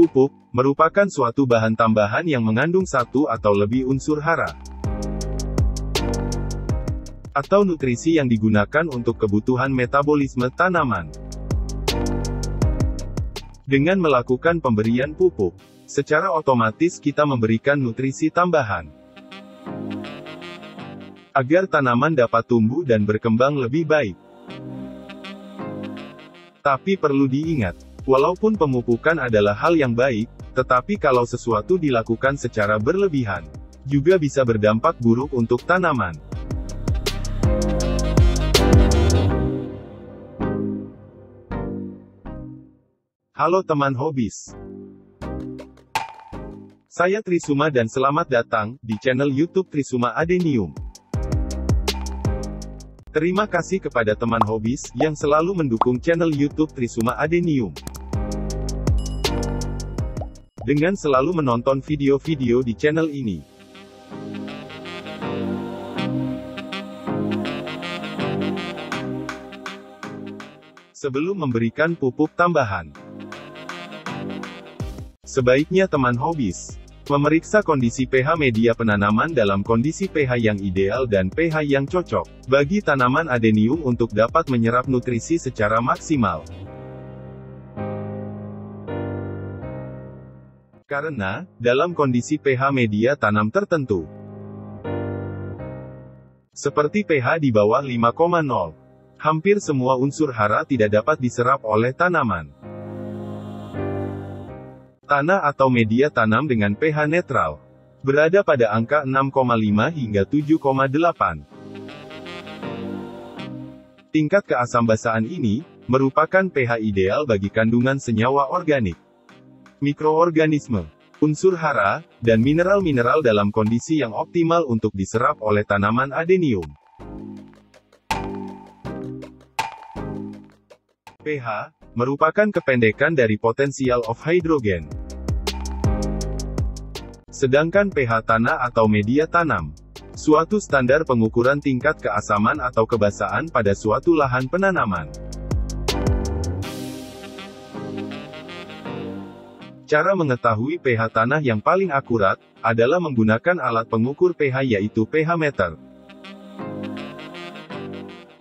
Pupuk merupakan suatu bahan tambahan yang mengandung satu atau lebih unsur hara atau nutrisi yang digunakan untuk kebutuhan metabolisme tanaman. Dengan melakukan pemberian pupuk, secara otomatis kita memberikan nutrisi tambahan agar tanaman dapat tumbuh dan berkembang lebih baik. Tapi perlu diingat, walaupun pemupukan adalah hal yang baik, tetapi kalau sesuatu dilakukan secara berlebihan, juga bisa berdampak buruk untuk tanaman. Halo teman hobis. Saya Trisuma dan selamat datang di channel YouTube Trisuma Adenium. Terima kasih kepada teman hobis yang selalu mendukung channel YouTube Trisuma Adenium dengan selalu menonton video-video di channel ini. Sebelum memberikan pupuk tambahan, sebaiknya teman hobis memeriksa kondisi pH media penanaman dalam kondisi pH yang ideal dan pH yang cocok bagi tanaman adenium untuk dapat menyerap nutrisi secara maksimal. Karena, dalam kondisi pH media tanam tertentu, seperti pH di bawah 5,0, hampir semua unsur hara tidak dapat diserap oleh tanaman. Tanah atau media tanam dengan pH netral berada pada angka 6,5 hingga 7,8. Tingkat keasambasahan ini merupakan pH ideal bagi kandungan senyawa organik, mikroorganisme, unsur hara, dan mineral-mineral dalam kondisi yang optimal untuk diserap oleh tanaman adenium. pH merupakan kependekan dari potential of hydrogen. Sedangkan pH tanah atau media tanam, suatu standar pengukuran tingkat keasaman atau kebasahan pada suatu lahan penanaman. Cara mengetahui pH tanah yang paling akurat adalah menggunakan alat pengukur pH yaitu pH meter.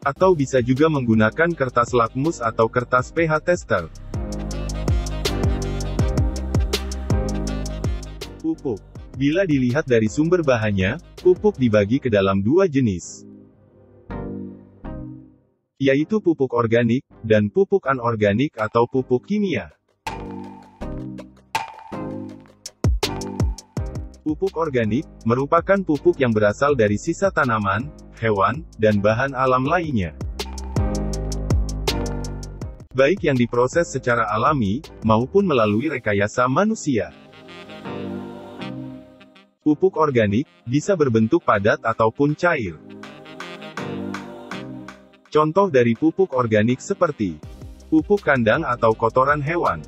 Atau bisa juga menggunakan kertas lakmus atau kertas pH tester. Pupuk. Bila dilihat dari sumber bahannya, pupuk dibagi ke dalam dua jenis, yaitu pupuk organik, dan pupuk anorganik atau pupuk kimia. Pupuk organik merupakan pupuk yang berasal dari sisa tanaman, hewan, dan bahan alam lainnya, baik yang diproses secara alami, maupun melalui rekayasa manusia. Pupuk organik bisa berbentuk padat ataupun cair. Contoh dari pupuk organik seperti pupuk kandang atau kotoran hewan,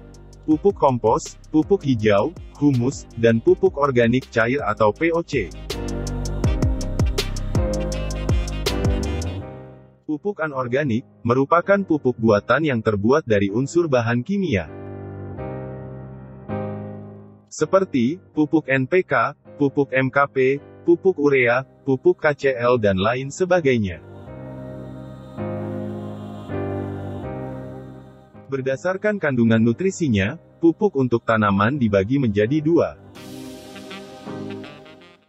pupuk kompos, pupuk hijau, humus, dan pupuk organik cair atau POC. Pupuk anorganik merupakan pupuk buatan yang terbuat dari unsur bahan kimia, seperti pupuk NPK, pupuk MKP, pupuk urea, pupuk KCl dan lain sebagainya. Berdasarkan kandungan nutrisinya, pupuk untuk tanaman dibagi menjadi dua,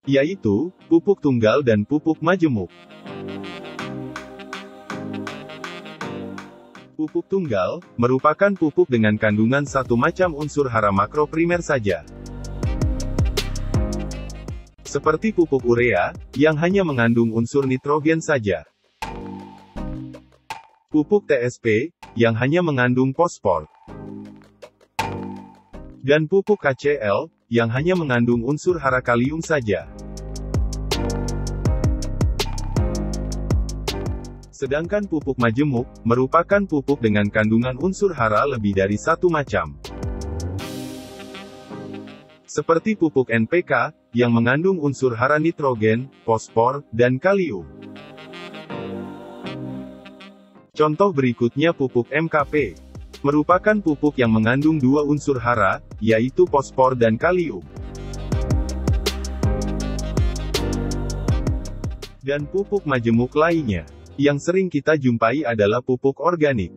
yaitu pupuk tunggal dan pupuk majemuk. Pupuk tunggal merupakan pupuk dengan kandungan satu macam unsur hara makro primer saja, seperti pupuk urea, yang hanya mengandung unsur nitrogen saja. Pupuk TSP, yang hanya mengandung fosfor. Dan pupuk KCl, yang hanya mengandung unsur hara kalium saja. Sedangkan pupuk majemuk, merupakan pupuk dengan kandungan unsur hara lebih dari satu macam, seperti pupuk NPK, yang mengandung unsur hara nitrogen, fosfor, dan kalium. Contoh berikutnya pupuk MKP, merupakan pupuk yang mengandung dua unsur hara, yaitu fosfor dan kalium. Dan pupuk majemuk lainnya, yang sering kita jumpai adalah pupuk organik.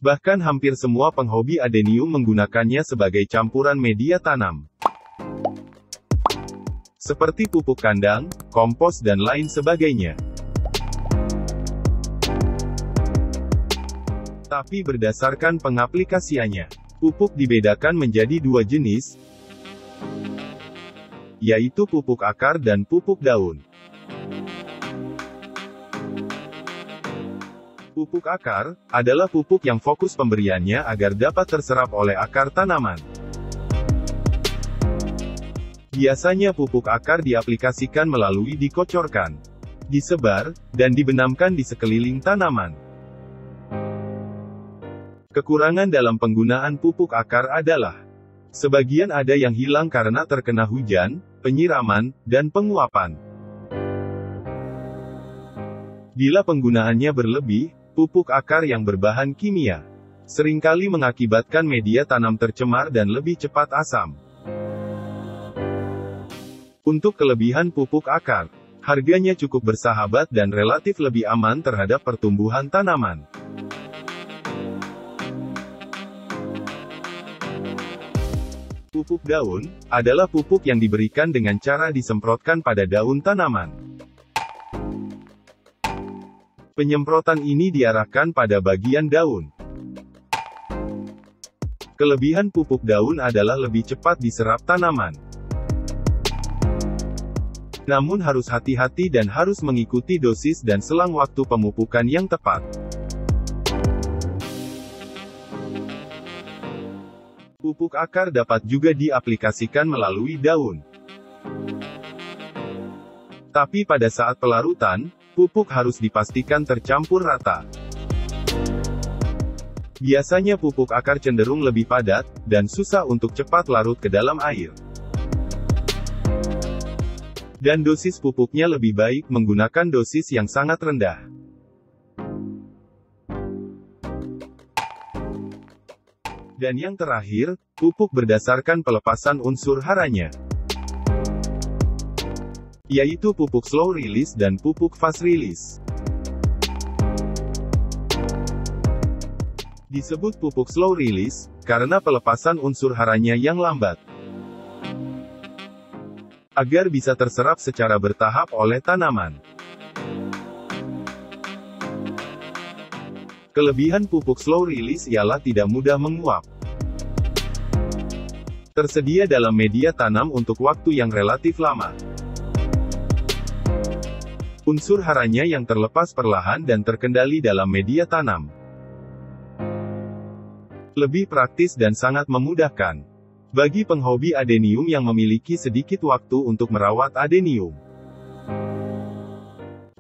Bahkan hampir semua penghobi adenium menggunakannya sebagai campuran media tanam. Seperti pupuk kandang, kompos dan lain sebagainya. Tapi berdasarkan pengaplikasiannya, pupuk dibedakan menjadi dua jenis, yaitu pupuk akar dan pupuk daun. Pupuk akar adalah pupuk yang fokus pemberiannya agar dapat terserap oleh akar tanaman. Biasanya pupuk akar diaplikasikan melalui dikocorkan, disebar, dan dibenamkan di sekeliling tanaman. Kekurangan dalam penggunaan pupuk akar adalah, sebagian ada yang hilang karena terkena hujan, penyiraman, dan penguapan. Bila penggunaannya berlebih, pupuk akar yang berbahan kimia seringkali mengakibatkan media tanam tercemar dan lebih cepat asam. Untuk kelebihan pupuk akar, harganya cukup bersahabat dan relatif lebih aman terhadap pertumbuhan tanaman. Pupuk daun adalah pupuk yang diberikan dengan cara disemprotkan pada daun tanaman. Penyemprotan ini diarahkan pada bagian daun. Kelebihan pupuk daun adalah lebih cepat diserap tanaman. Namun harus hati-hati dan harus mengikuti dosis dan selang waktu pemupukan yang tepat. Pupuk akar dapat juga diaplikasikan melalui daun. Tapi pada saat pelarutan, pupuk harus dipastikan tercampur rata. Biasanya pupuk akar cenderung lebih padat, dan susah untuk cepat larut ke dalam air. Dan dosis pupuknya lebih baik menggunakan dosis yang sangat rendah. Dan yang terakhir, pupuk berdasarkan pelepasan unsur haranya, yaitu pupuk slow release dan pupuk fast release. Disebut pupuk slow release, karena pelepasan unsur haranya yang lambat, agar bisa terserap secara bertahap oleh tanaman. Kelebihan pupuk slow release ialah tidak mudah menguap. Tersedia dalam media tanam untuk waktu yang relatif lama. Unsur haranya yang terlepas perlahan dan terkendali dalam media tanam. Lebih praktis dan sangat memudahkan bagi penghobi adenium yang memiliki sedikit waktu untuk merawat adenium.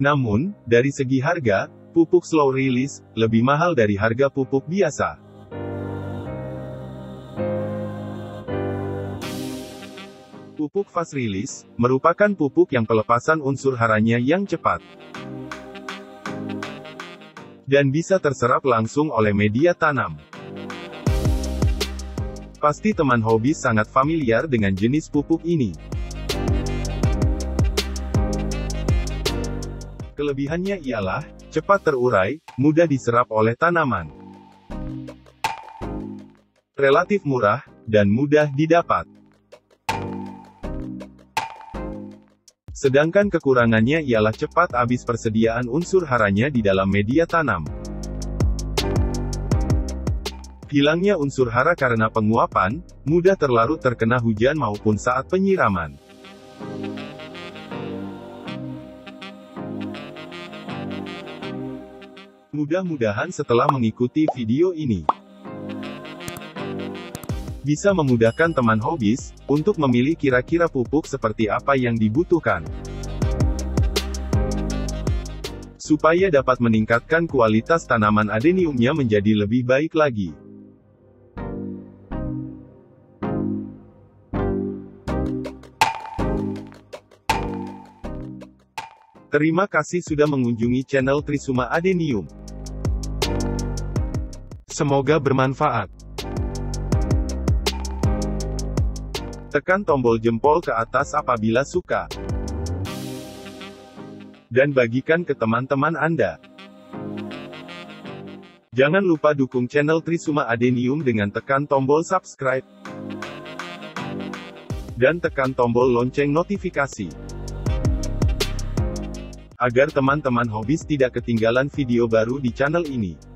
Namun, dari segi harga, pupuk slow release lebih mahal dari harga pupuk biasa. Pupuk fast release merupakan pupuk yang pelepasan unsur haranya yang cepat dan bisa terserap langsung oleh media tanam. Pasti teman hobis sangat familiar dengan jenis pupuk ini. Kelebihannya ialah cepat terurai, mudah diserap oleh tanaman, relatif murah, dan mudah didapat. Sedangkan kekurangannya ialah cepat habis persediaan unsur haranya di dalam media tanam. Hilangnya unsur hara karena penguapan, mudah terlarut terkena hujan maupun saat penyiraman. Mudah-mudahan setelah mengikuti video ini, bisa memudahkan teman hobis, untuk memilih kira-kira pupuk seperti apa yang dibutuhkan, supaya dapat meningkatkan kualitas tanaman adeniumnya menjadi lebih baik lagi. Terima kasih sudah mengunjungi channel Trisuma Adenium. Semoga bermanfaat. Tekan tombol jempol ke atas apabila suka. Dan bagikan ke teman-teman Anda. Jangan lupa dukung channel Trisuma Adenium dengan tekan tombol subscribe. Dan tekan tombol lonceng notifikasi. Agar teman-teman hobis tidak ketinggalan video baru di channel ini.